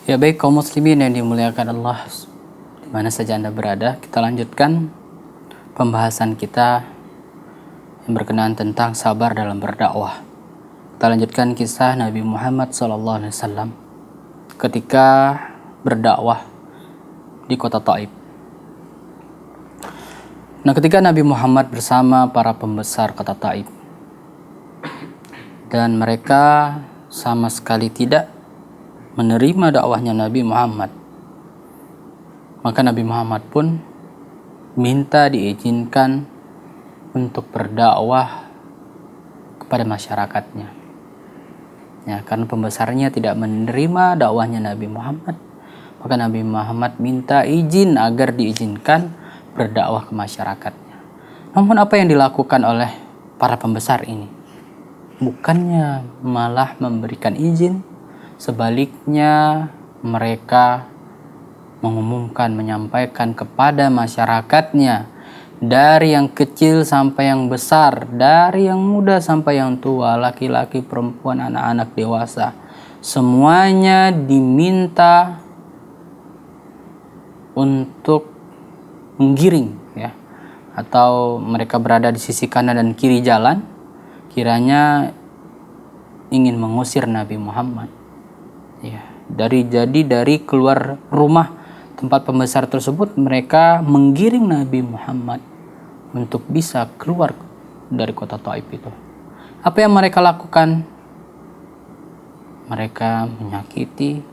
Ya baik kaum muslimin yang dimuliakan Allah, di mana saja Anda berada, kita lanjutkan pembahasan kita yang berkenaan tentang sabar dalam berdakwah. Kita lanjutkan kisah Nabi Muhammad SAW ketika berdakwah di kota Taif. Nah, ketika Nabi Muhammad bersama para pembesar kota Taif, dan mereka sama sekali tidak menerima dakwahnya Nabi Muhammad, maka Nabi Muhammad pun minta diizinkan untuk berdakwah kepada masyarakatnya. Ya, karena pembesarnya tidak menerima dakwahnya Nabi Muhammad, maka Nabi Muhammad minta izin agar diizinkan berdakwah ke masyarakatnya. Namun apa yang dilakukan oleh para pembesar ini? Bukannya malah memberikan izin, sebaliknya mereka mengumumkan, menyampaikan kepada masyarakatnya, dari yang kecil sampai yang besar, dari yang muda sampai yang tua, laki-laki, perempuan, anak-anak, dewasa, semuanya diminta untuk menggiring, ya, atau mereka berada di sisi kanan dan kiri jalan, kiranya ingin mengusir Nabi Muhammad. Ya, dari keluar rumah tempat pembesar tersebut, mereka menggiring Nabi Muhammad untuk bisa keluar dari kota Taif itu. Apa yang mereka lakukan? Mereka menyakiti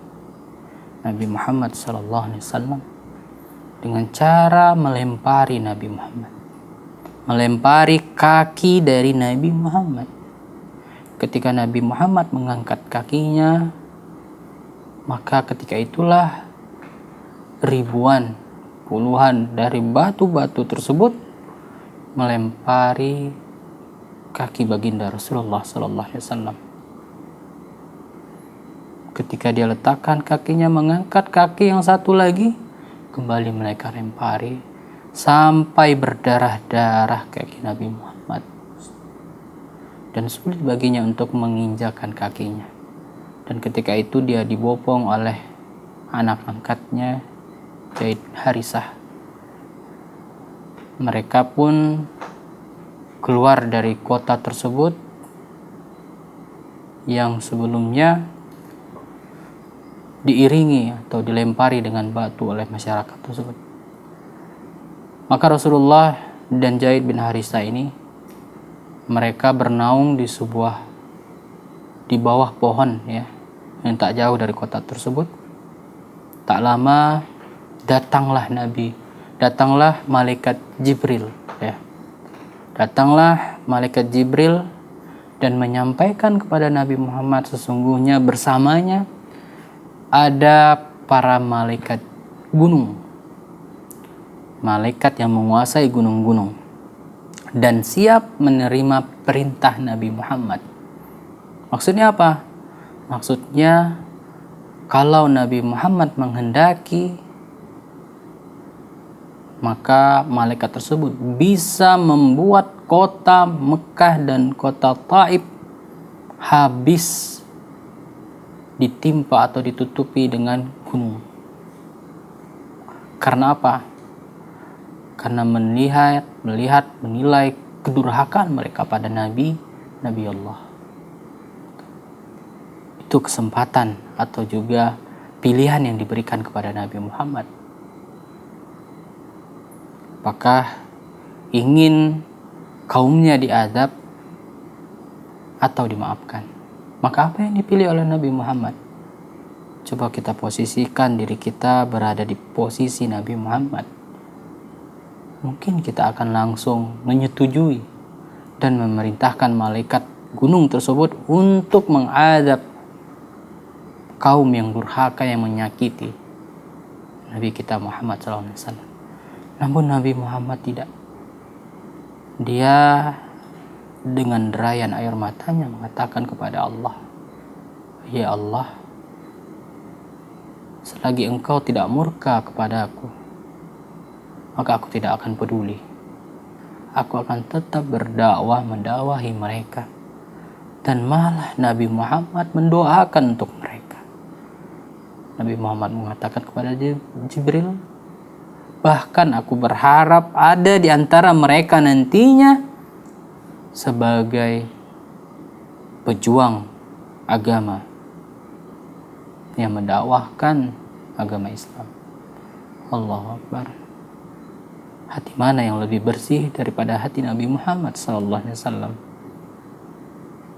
Nabi Muhammad SAW dengan cara melempari Nabi Muhammad, melempari kaki dari Nabi Muhammad. Ketika Nabi Muhammad mengangkat kakinya, maka ketika itulah ribuan, puluhan dari batu-batu tersebut melempari kaki baginda Rasulullah SAW. Ketika dia letakkan kakinya, mengangkat kaki yang satu lagi, kembali mereka lempari sampai berdarah-darah kaki Nabi Muhammad, dan sulit baginya untuk menginjakan kakinya. Dan ketika itu dia dibopong oleh anak angkatnya, Zaid bin Harisah. Mereka pun keluar dari kota tersebut yang sebelumnya diiringi atau dilempari dengan batu oleh masyarakat tersebut. Maka Rasulullah dan Zaid bin Harisah ini, mereka bernaung di bawah pohon, ya, yang tak jauh dari kota tersebut. Tak lama datanglah malaikat Jibril, ya. Datanglah malaikat Jibril dan menyampaikan kepada Nabi Muhammad, sesungguhnya bersamanya ada para malaikat gunung, malaikat yang menguasai gunung-gunung dan siap menerima perintah Nabi Muhammad. Maksudnya apa? Maksudnya kalau Nabi Muhammad menghendaki, maka malaikat tersebut bisa membuat kota Mekah dan kota Taif habis ditimpa atau ditutupi dengan gunung. Karena apa? Karena menilai kedurhakaan mereka pada Nabi Allah. Itu kesempatan atau juga pilihan yang diberikan kepada Nabi Muhammad. Apakah ingin kaumnya diazab atau dimaafkan? Maka apa yang dipilih oleh Nabi Muhammad? Coba kita posisikan diri kita berada di posisi Nabi Muhammad. Mungkin kita akan langsung menyetujui dan memerintahkan malaikat gunung tersebut untuk mengazab kaum yang durhaka, yang menyakiti Nabi kita Muhammad SAW. Namun Nabi Muhammad tidak. Dia dengan derayan air matanya mengatakan kepada Allah, "Ya Allah, selagi Engkau tidak murka kepada aku, maka aku tidak akan peduli. Aku akan tetap berdakwah, mendakwahi mereka." Dan malah Nabi Muhammad mendoakan untuk mereka. Nabi Muhammad mengatakan kepada Jibril, bahkan aku berharap ada di antara mereka nantinya sebagai pejuang agama yang mendakwahkan agama Islam. Allahu Akbar. Hati mana yang lebih bersih daripada hati Nabi Muhammad SAW?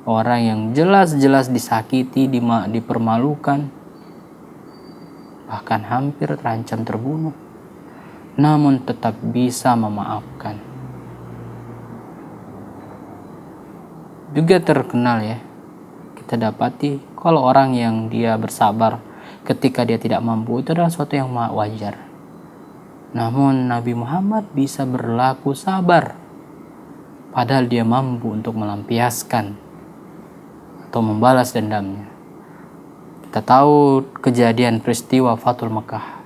Orang yang jelas-jelas disakiti, dipermalukan, bahkan hampir terancam terbunuh, namun tetap bisa memaafkan. Juga terkenal ya, kita dapati kalau orang yang dia bersabar ketika dia tidak mampu, itu adalah suatu yang wajar. Namun Nabi Muhammad bisa berlaku sabar padahal dia mampu untuk melampiaskan atau membalas dendamnya. Kita tahu kejadian peristiwa Fathul Mekah,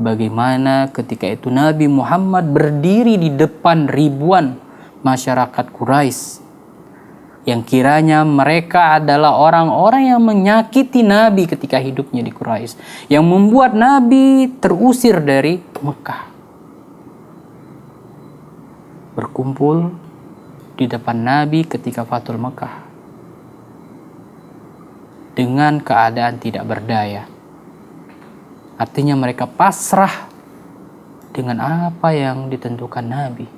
bagaimana ketika itu Nabi Muhammad berdiri di depan ribuan masyarakat Quraisy yang kiranya mereka adalah orang-orang yang menyakiti Nabi ketika hidupnya di Quraisy, yang membuat Nabi terusir dari Mekah. Berkumpul di depan Nabi ketika Fathul Mekah dengan keadaan tidak berdaya. Artinya mereka pasrah dengan apa yang ditentukan Nabi.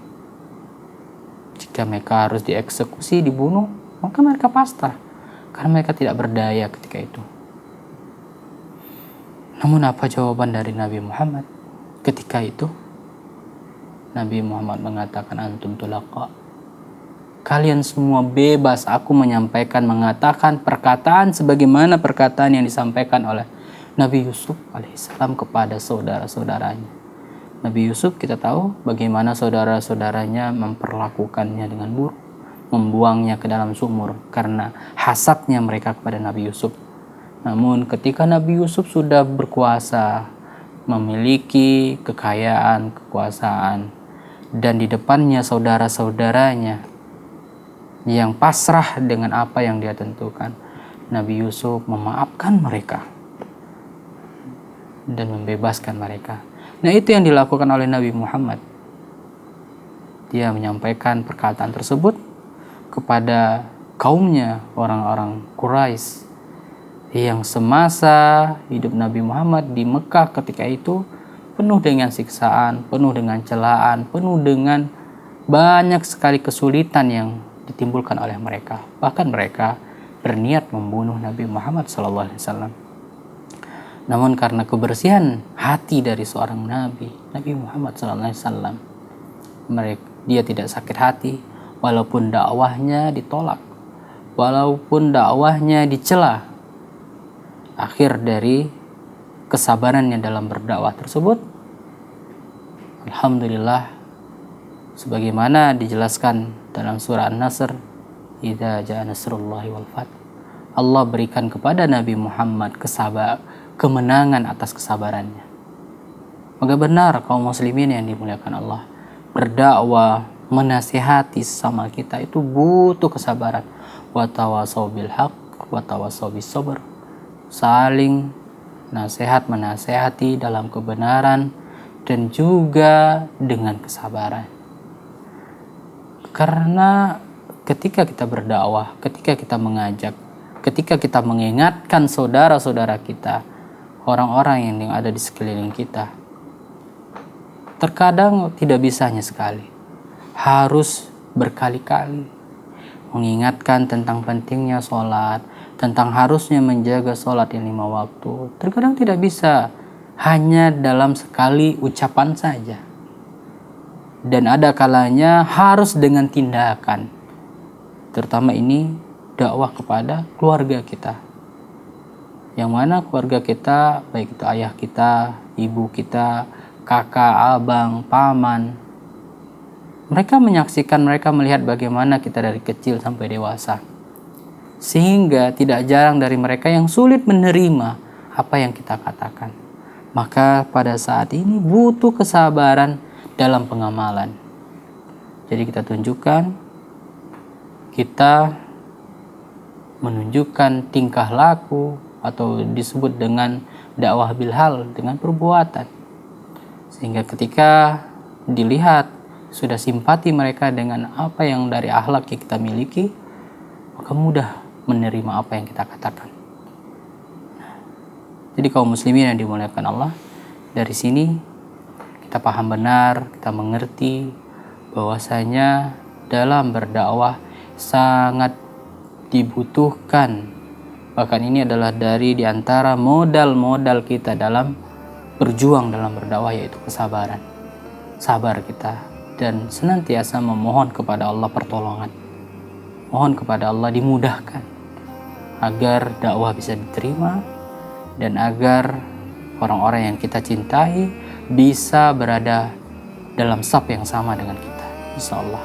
Jika mereka harus dieksekusi, dibunuh, maka mereka pasrah karena mereka tidak berdaya ketika itu. Namun apa jawaban dari Nabi Muhammad ketika itu? Nabi Muhammad mengatakan, antum tulaqa. Kalian semua bebas aku menyampaikan, mengatakan perkataan sebagaimana perkataan yang disampaikan oleh Nabi Yusuf alaihissalam kepada saudara-saudaranya. Nabi Yusuf kita tahu bagaimana saudara-saudaranya memperlakukannya dengan buruk, membuangnya ke dalam sumur karena hasadnya mereka kepada Nabi Yusuf. Namun ketika Nabi Yusuf sudah berkuasa, memiliki kekayaan, kekuasaan, dan di depannya saudara-saudaranya yang pasrah dengan apa yang dia tentukan, Nabi Yusuf memaafkan mereka dan membebaskan mereka. Nah, itu yang dilakukan oleh Nabi Muhammad. Dia menyampaikan perkataan tersebut kepada kaumnya, orang-orang Quraisy yang semasa hidup Nabi Muhammad di Mekah ketika itu penuh dengan siksaan, penuh dengan celaan, penuh dengan banyak sekali kesulitan yang ditimbulkan oleh mereka. Bahkan mereka berniat membunuh Nabi Muhammad SAW. Namun karena kebersihan hati dari seorang Nabi Muhammad SAW, dia tidak sakit hati walaupun dakwahnya ditolak, walaupun dakwahnya dicela. Akhir dari kesabarannya dalam berdakwah tersebut, alhamdulillah, sebagaimana dijelaskan dalam surah An-Nasr, idza jaa nasrullahi wal fath, Allah berikan kepada Nabi Muhammad kemenangan atas kesabarannya. Maka benar kaum muslimin yang dimuliakan Allah, berdakwah, menasihati sesama kita itu butuh kesabaran. Wa tawasau bil haqq wa tawasau bis sabr. Saling nasihat menasihati dalam kebenaran dan juga dengan kesabaran. Karena ketika kita berdakwah, ketika kita mengajak, ketika kita mengingatkan saudara-saudara kita, orang-orang yang ada di sekeliling kita, terkadang tidak bisa hanya sekali, harus berkali-kali mengingatkan tentang pentingnya sholat, tentang harusnya menjaga sholat yang 5 waktu. Terkadang tidak bisa hanya dalam sekali ucapan saja, dan ada kalanya harus dengan tindakan. Terutama ini dakwah kepada keluarga kita, yang mana keluarga kita, baik itu ayah kita, ibu kita, kakak, abang, paman, mereka menyaksikan, mereka melihat bagaimana kita dari kecil sampai dewasa, sehingga tidak jarang dari mereka yang sulit menerima apa yang kita katakan. Maka pada saat ini butuh kesabaran dalam pengamalan. Jadi kita tunjukkan, kita menunjukkan tingkah laku atau disebut dengan dakwah bilhal dengan perbuatan. Sehingga ketika dilihat sudah simpati mereka dengan apa yang dari akhlak yang kita miliki, maka mudah menerima apa yang kita katakan. Jadi kaum muslimin yang dimuliakan Allah, dari sini kita paham benar, kita mengerti bahwasanya dalam berdakwah sangat dibutuhkan, bahkan ini adalah dari diantara modal-modal kita dalam berjuang dalam berdakwah, yaitu kesabaran. Sabar kita dan senantiasa memohon kepada Allah pertolongan, mohon kepada Allah dimudahkan agar dakwah bisa diterima dan agar orang-orang yang kita cintai bisa berada dalam saf yang sama dengan kita, insyaallah.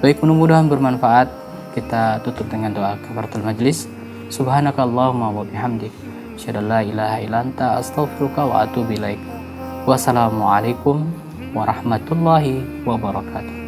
Baik, mudah-mudahan bermanfaat. Kita tutup dengan doa kafaratul majlis. Subhanakallahumma wa bihamdik, asyhadu an la ilaha illa anta, astaghfiruka wa atubu ilaik. Wassalamualaikum warahmatullahi wabarakatuh.